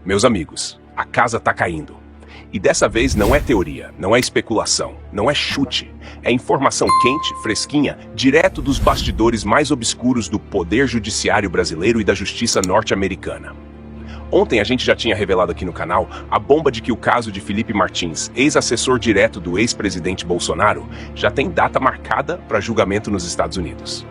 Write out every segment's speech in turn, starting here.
Meus amigos, a casa tá caindo. E dessa vez não é teoria, não é especulação, não é chute. É informação quente, fresquinha, direto dos bastidores mais obscuros do poder judiciário brasileiro e da justiça norte-americana. Ontem a gente já tinha revelado aqui no canal a bomba de que o caso de Felipe Martins, ex-assessor direto do ex-presidente Bolsonaro, já tem data marcada para julgamento nos Estados Unidos.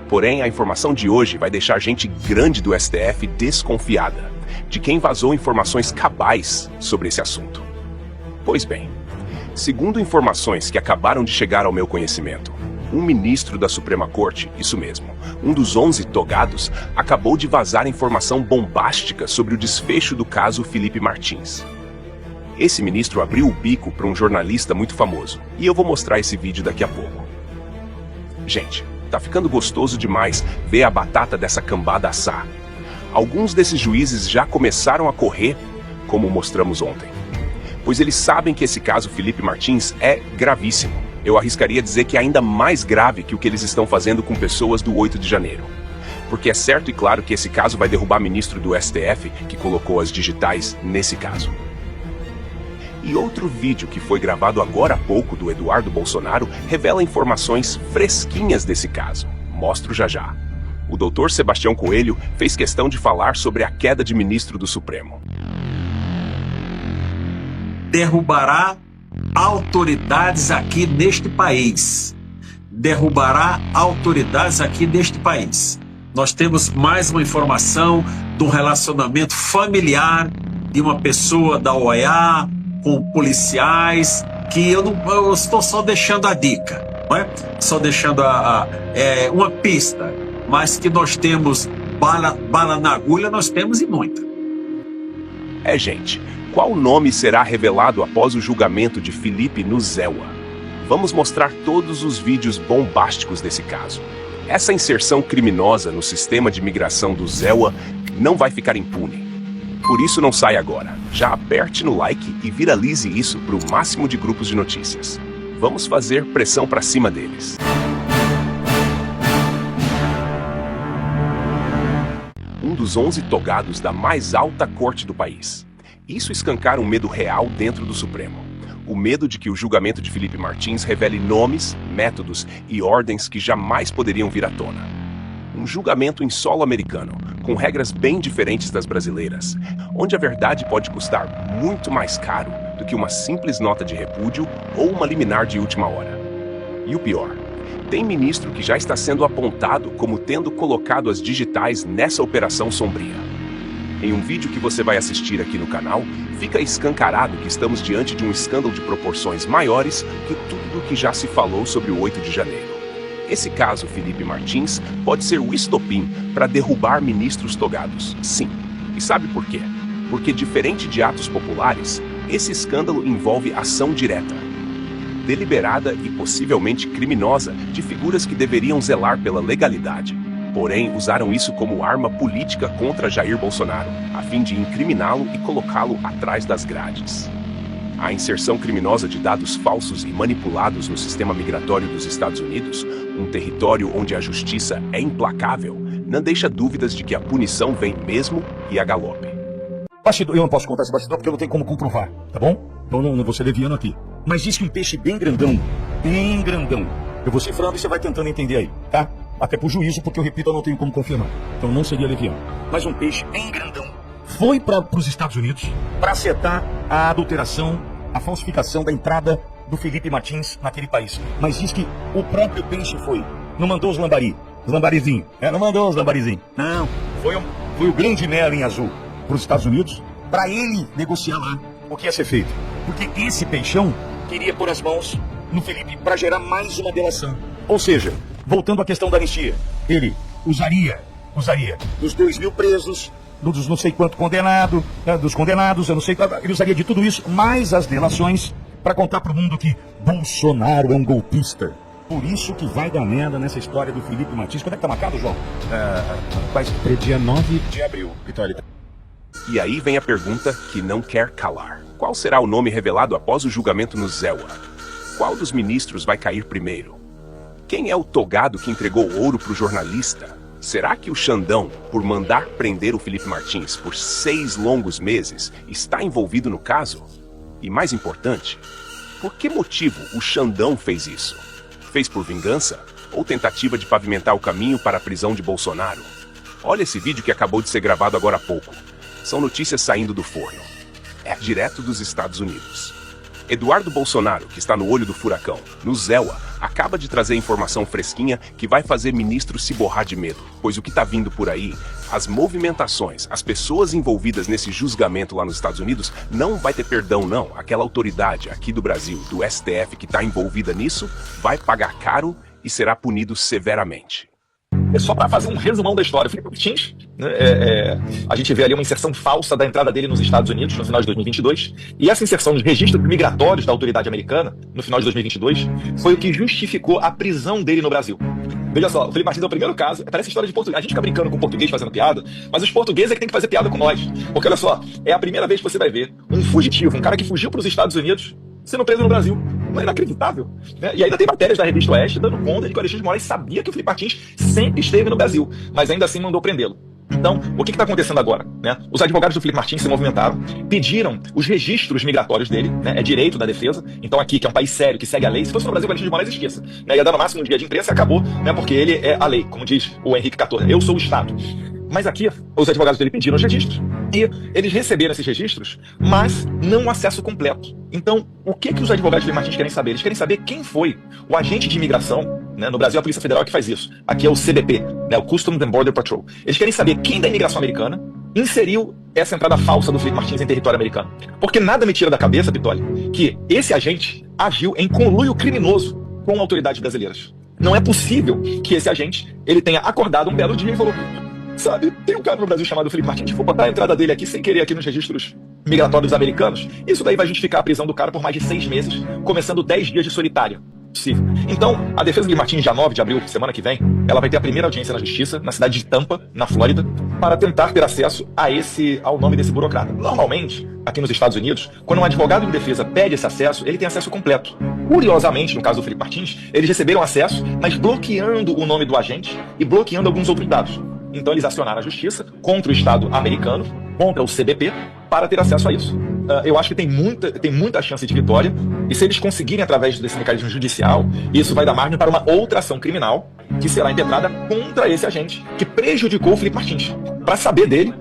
Porém, a informação de hoje vai deixar gente grande do STF desconfiada de quem vazou informações cabais sobre esse assunto. Pois bem, segundo informações que acabaram de chegar ao meu conhecimento, um ministro da Suprema Corte, isso mesmo, um dos 11 togados, acabou de vazar informação bombástica sobre o desfecho do caso Felipe Martins. Esse ministro abriu o bico para um jornalista muito famoso, e eu vou mostrar esse vídeo daqui a pouco. Gente, tá ficando gostoso demais ver a batata dessa cambada assar. Alguns desses juízes já começaram a correr, como mostramos ontem, pois eles sabem que esse caso Felipe Martins é gravíssimo. Eu arriscaria dizer que é ainda mais grave que o que eles estão fazendo com pessoas do 8 de janeiro. Porque é certo e claro que esse caso vai derrubar ministro do STF que colocou as digitais nesse caso. E outro vídeo que foi gravado agora há pouco do Eduardo Bolsonaro revela informações fresquinhas desse caso. Mostro já já. O doutor Sebastião Coelho fez questão de falar sobre a queda de ministro do Supremo. Derrubará autoridades aqui neste país. Derrubará autoridades aqui neste país. Nós temos mais uma informação do relacionamento familiar de uma pessoa da OEA com policiais, que eu estou só deixando a dica, não é? Só deixando uma pista, mas que nós temos bala na agulha, nós temos e muita. Gente, qual nome será revelado após o julgamento de Felipe no ZEWA? Vamos mostrar todos os vídeos bombásticos desse caso. Essa inserção criminosa no sistema de imigração do ZEWA não vai ficar impune. Por isso não sai agora. Já aperte no like e viralize isso para o máximo de grupos de notícias. Vamos fazer pressão para cima deles. Um dos 11 togados da mais alta corte do país. Isso escancara um medo real dentro do Supremo. O medo de que o julgamento de Felipe Martins revele nomes, métodos e ordens que jamais poderiam vir à tona. Um julgamento em solo americano, com regras bem diferentes das brasileiras, onde a verdade pode custar muito mais caro do que uma simples nota de repúdio ou uma liminar de última hora. E o pior, tem ministro que já está sendo apontado como tendo colocado as digitais nessa operação sombria. Em um vídeo que você vai assistir aqui no canal, fica escancarado que estamos diante de um escândalo de proporções maiores que tudo que já se falou sobre o 8 de janeiro. Esse caso, Felipe Martins, pode ser o estopim para derrubar ministros togados. Sim. E sabe por quê? Porque, diferente de atos populares, esse escândalo envolve ação direta, deliberada e possivelmente criminosa de figuras que deveriam zelar pela legalidade. Porém, usaram isso como arma política contra Jair Bolsonaro, a fim de incriminá-lo e colocá-lo atrás das grades. A inserção criminosa de dados falsos e manipulados no sistema migratório dos Estados Unidos, um território onde a justiça é implacável, não deixa dúvidas de que a punição vem mesmo e a galope. Bastidor, eu não posso contar esse bastidor porque eu não tenho como comprovar, tá bom? Então não vou ser leviano aqui. Mas diz que um peixe bem grandão. Eu vou cifrando e você vai tentando entender aí, tá? Até pro juízo, porque eu repito, eu não tenho como confirmar. Então não seria leviano. Mas um peixe bem grandão foi para os Estados Unidos para acertar a adulteração, a falsificação da entrada do Felipe Martins naquele país. Mas diz que o próprio peixe foi. Não mandou os lambarizinhos. Não mandou os lambarizinhos. Não. Foi o grande Merlin azul para os Estados Unidos para ele negociar lá o que ia ser feito. Porque esse peixão queria pôr as mãos no Felipe para gerar mais uma delação. Ou seja, voltando à questão da anistia, ele usaria dos 2.000 presos, dos não sei quanto condenado, dos condenados, eu não sei quanto, ele usaria de tudo isso, mais as delações, para contar pro mundo que Bolsonaro é um golpista. Por isso que vai dar merda nessa história do Felipe Martins. Quando é que tá marcado, João? Dia 9 de abril, Vitória. E aí vem a pergunta que não quer calar. Qual será o nome revelado após o julgamento no ZEWA? Qual dos ministros vai cair primeiro? Quem é o togado que entregou ouro pro jornalista? Será que o Xandão, por mandar prender o Felipe Martins por 6 longos meses, está envolvido no caso? E mais importante, por que motivo o Xandão fez isso? Fez por vingança? Ou tentativa de pavimentar o caminho para a prisão de Bolsonaro? Olha esse vídeo que acabou de ser gravado agora há pouco. São notícias saindo do forno. É direto dos Estados Unidos. Eduardo Bolsonaro, que está no olho do furacão, no Zéua, acaba de trazer informação fresquinha que vai fazer ministro se borrar de medo, pois o que está vindo por aí, as movimentações, as pessoas envolvidas nesse julgamento lá nos Estados Unidos, não vai ter perdão não. Aquela autoridade aqui do Brasil, do STF, que está envolvida nisso, vai pagar caro e será punido severamente. É só para fazer um resumão da história. O Felipe Martins, né, a gente vê ali uma inserção falsa da entrada dele nos Estados Unidos no final de 2022, e essa inserção nos registros migratórios da autoridade americana no final de 2022 foi o que justificou a prisão dele no Brasil. Veja só, o Felipe Martins é o primeiro caso, parece história de português. A gente fica brincando com o português fazendo piada, mas os portugueses é que tem que fazer piada com nós. Porque olha só, é a primeira vez que você vai ver um fugitivo, um cara que fugiu para os Estados Unidos, sendo preso no Brasil. Não é inacreditável, né? E ainda tem matérias da Revista Oeste dando conta de que o Alexandre de Moraes sabia que o Felipe Martins sempre esteve no Brasil, mas ainda assim mandou prendê-lo. Então, o que está acontecendo agora? Né? Os advogados do Felipe Martins se movimentaram, pediram os registros migratórios dele, né? É direito da defesa. Então aqui, que é um país sério, que segue a lei, se fosse no Brasil, o Alexandre de Moraes esqueça. Né? Ia dar no máximo um dia de imprensa e acabou, né? Porque ele é a lei, como diz o Henrique XIV. Eu sou o Estado. Mas aqui, os advogados dele pediram os registros. E eles receberam esses registros, mas não o acesso completo. Então, o que os advogados do Felipe Martins querem saber? Eles querem saber quem foi o agente de imigração, né? No Brasil, a Polícia Federal é que faz isso. Aqui é o CBP, né? O Customs and Border Patrol. Eles querem saber quem da imigração americana inseriu essa entrada falsa do Felipe Martins em território americano. Porque nada me tira da cabeça, Pitoli, que esse agente agiu em conluio criminoso com autoridades brasileiras. Não é possível que esse agente ele tenha acordado um belo dia e falou: sabe, tem um cara no Brasil chamado Felipe Martins, vou botar a entrada dele aqui sem querer aqui nos registros migratórios americanos. Isso daí vai justificar a prisão do cara por mais de 6 meses, começando 10 dias de solitária. Possível. Então, a defesa do Felipe Martins, dia 9 de abril, semana que vem, ela vai ter a primeira audiência na Justiça, na cidade de Tampa, na Flórida, para tentar ter acesso ao nome desse burocrata. Normalmente, aqui nos Estados Unidos, quando um advogado de defesa pede esse acesso, ele tem acesso completo. Curiosamente, no caso do Felipe Martins, eles receberam acesso, mas bloqueando o nome do agente e bloqueando alguns outros dados. Então eles acionaram a justiça contra o Estado americano, contra o CBP, para ter acesso a isso. Eu acho que tem muita chance de vitória, e se eles conseguirem através desse mecanismo judicial, isso vai dar margem para uma outra ação criminal que será impetrada contra esse agente que prejudicou o Felipe Martins, para saber dele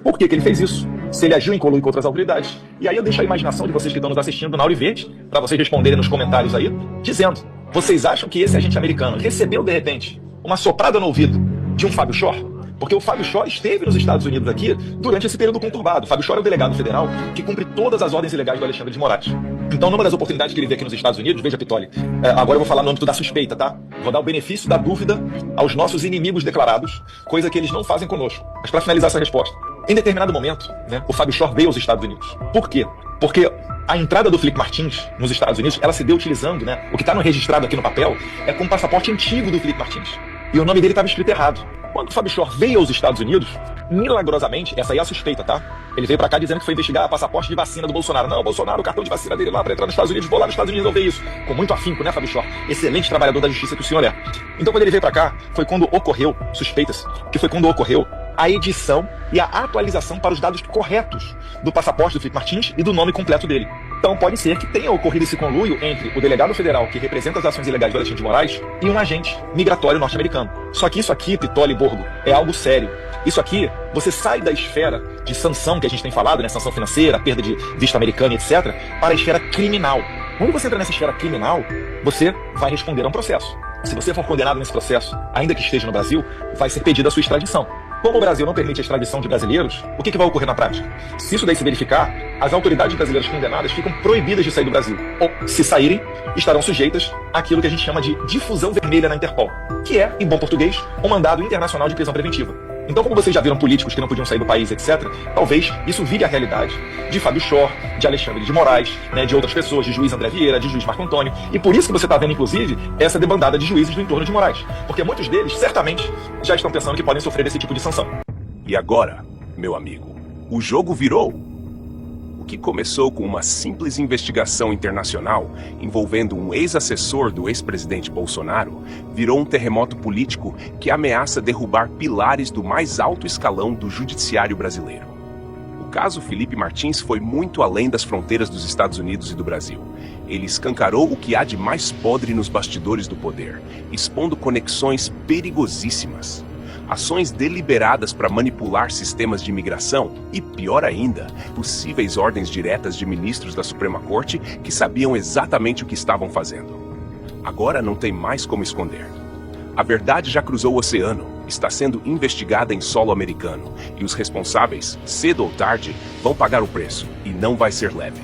por que ele fez isso, se ele agiu em conluio com outras autoridades. E aí eu deixo a imaginação de vocês que estão nos assistindo do Nauri Verde, para vocês responderem nos comentários aí, dizendo: vocês acham que esse agente americano recebeu de repente uma soprada no ouvido de um Fábio Shor? Porque o Fábio Shor esteve nos Estados Unidos aqui durante esse período conturbado. O Fábio Shor é o delegado federal que cumpre todas as ordens ilegais do Alexandre de Moraes. Então, numa das oportunidades que ele vê aqui nos Estados Unidos, veja, Pitoli, agora eu vou falar no âmbito da suspeita, tá? Vou dar o benefício da dúvida aos nossos inimigos declarados, coisa que eles não fazem conosco. Mas para finalizar essa resposta, em determinado momento, né, o Fábio Shor veio aos Estados Unidos. Por quê? Porque a entrada do Felipe Martins nos Estados Unidos, ela se deu utilizando, né? O que está registrado aqui no papel é com o passaporte antigo do Felipe Martins. E o nome dele estava escrito errado. Quando o Fábio Shor veio aos Estados Unidos, milagrosamente, essa aí é a suspeita, tá? Ele veio pra cá dizendo que foi investigar passaporte de vacina do Bolsonaro. Não, o Bolsonaro, o cartão de vacina dele lá pra entrar nos Estados Unidos, vou lá nos Estados Unidos resolver isso. Com muito afinco, né, Fábio Shor? Excelente trabalhador da justiça que o senhor é. Então, quando ele veio pra cá, foi quando ocorreu, suspeita-se, que foi quando ocorreu a edição e a atualização para os dados corretos do passaporte do Felipe Martins e do nome completo dele. Então pode ser que tenha ocorrido esse conluio entre o delegado federal que representa as ações ilegais do Alexandre de Moraes e um agente migratório norte-americano. Só que isso aqui, Pitoli e Borgo, é algo sério. Isso aqui, você sai da esfera de sanção que a gente tem falado, né? Sanção financeira, perda de visto americano, etc., para a esfera criminal. Quando você entra nessa esfera criminal, você vai responder a um processo. Se você for condenado nesse processo, ainda que esteja no Brasil, vai ser pedida a sua extradição. Como o Brasil não permite a extradição de brasileiros, o que vai ocorrer na prática? Se isso daí se verificar, as autoridades brasileiras condenadas ficam proibidas de sair do Brasil. Ou, se saírem, estarão sujeitas àquilo que a gente chama de difusão vermelha na Interpol, que é, em bom português, um mandado internacional de prisão preventiva. Então, como vocês já viram políticos que não podiam sair do país, etc., talvez isso vire a realidade de Fábio Shor, de Alexandre de Moraes, né, de outras pessoas, de juiz André Vieira, de juiz Marco Antônio. E por isso que você está vendo, inclusive, essa debandada de juízes do entorno de Moraes. Porque muitos deles, certamente, já estão pensando que podem sofrer esse tipo de sanção. E agora, meu amigo, o jogo virou. O O que começou com uma simples investigação internacional envolvendo um ex-assessor do ex-presidente Bolsonaro virou um terremoto político que ameaça derrubar pilares do mais alto escalão do judiciário brasileiro. O caso Felipe Martins foi muito além das fronteiras dos Estados Unidos e do Brasil. Ele escancarou o que há de mais podre nos bastidores do poder, expondo conexões perigosíssimas. Ações deliberadas para manipular sistemas de imigração e, pior ainda, possíveis ordens diretas de ministros da Suprema Corte que sabiam exatamente o que estavam fazendo. Agora não tem mais como esconder. A verdade já cruzou o oceano, está sendo investigada em solo americano e os responsáveis, cedo ou tarde, vão pagar o preço e não vai ser leve.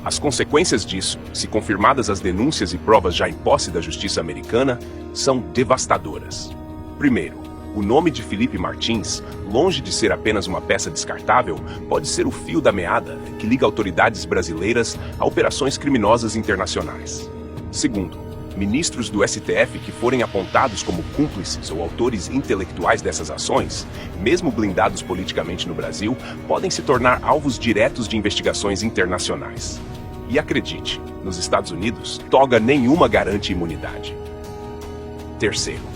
As consequências disso, se confirmadas as denúncias e provas já em posse da justiça americana, são devastadoras. Primeiro, o nome de Felipe Martins, longe de ser apenas uma peça descartável, pode ser o fio da meada que liga autoridades brasileiras a operações criminosas internacionais. Segundo, ministros do STF que forem apontados como cúmplices ou autores intelectuais dessas ações, mesmo blindados politicamente no Brasil, podem se tornar alvos diretos de investigações internacionais. E acredite, nos Estados Unidos, toga nenhuma garante imunidade. Terceiro,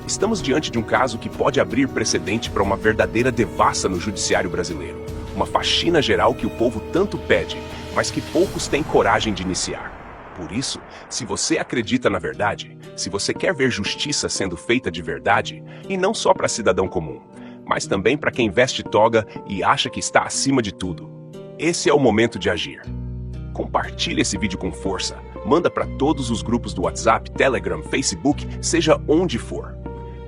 estamos diante de um caso que pode abrir precedente para uma verdadeira devassa no judiciário brasileiro. Uma faxina geral que o povo tanto pede, mas que poucos têm coragem de iniciar. Por isso, se você acredita na verdade, se você quer ver justiça sendo feita de verdade, e não só para cidadão comum, mas também para quem veste toga e acha que está acima de tudo, esse é o momento de agir. Compartilhe esse vídeo com força, manda para todos os grupos do WhatsApp, Telegram, Facebook, seja onde for.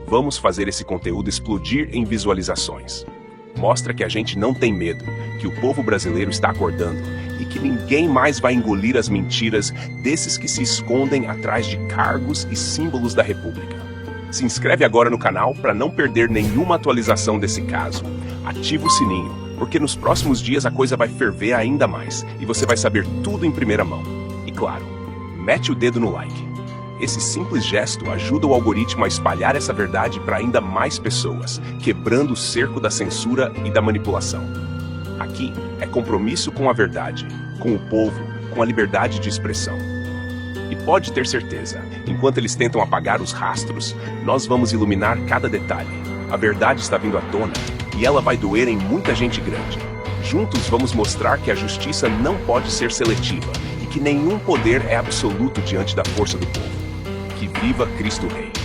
Vamos fazer esse conteúdo explodir em visualizações. Mostra que a gente não tem medo, que o povo brasileiro está acordando e que ninguém mais vai engolir as mentiras desses que se escondem atrás de cargos e símbolos da República. Se inscreve agora no canal para não perder nenhuma atualização desse caso. Ativa o sininho, porque nos próximos dias a coisa vai ferver ainda mais e você vai saber tudo em primeira mão. E claro, mete o dedo no like. Esse simples gesto ajuda o algoritmo a espalhar essa verdade para ainda mais pessoas, quebrando o cerco da censura e da manipulação. Aqui é compromisso com a verdade, com o povo, com a liberdade de expressão. E pode ter certeza, enquanto eles tentam apagar os rastros, nós vamos iluminar cada detalhe. A verdade está vindo à tona e ela vai doer em muita gente grande. Juntos vamos mostrar que a justiça não pode ser seletiva e que nenhum poder é absoluto diante da força do povo. Que viva Cristo Rei!